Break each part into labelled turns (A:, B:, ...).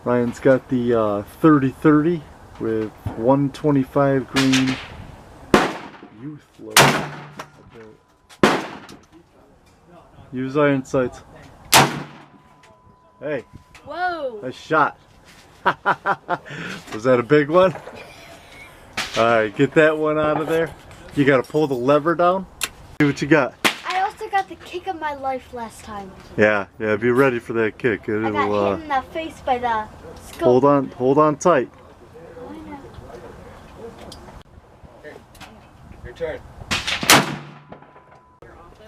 A: Ryan's got the 30-30 with 125 green youth load. Use iron sights. Hey.
B: Whoa.
A: Nice shot. Was that a big one? Alright, get that one out of there. You gotta pull the lever down. See what you got.
B: I also got the kick of my life last time.
A: Yeah, be ready for that kick.
B: I got hit in the face by the
A: scope. Hold on tight.
B: Oh, I know.
C: Okay, your turn.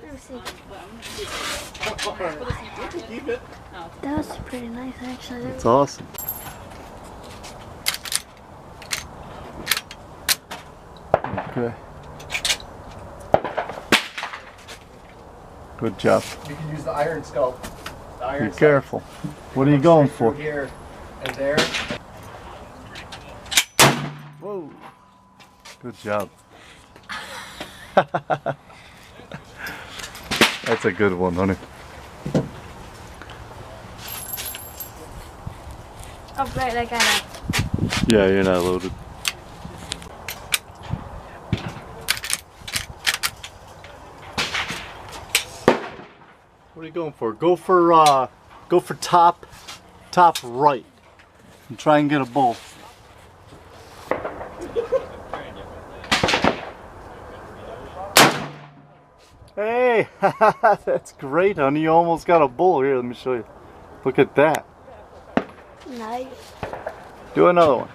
B: Let me see. That was pretty nice, actually.
A: It's awesome. Okay. Good job.
C: You can use the iron scope.
A: Be careful. What are you going for?
C: Here and there.
A: Whoa. Good job. That's a good one, honey.
B: Oh, right, I got it.
A: Yeah, you're not loaded. What are you going for? Go for top right, and try and get a bull. Hey, that's great, honey. You almost got a bull. Here, let me show you. Look at that.
B: Nice.
A: Do another one.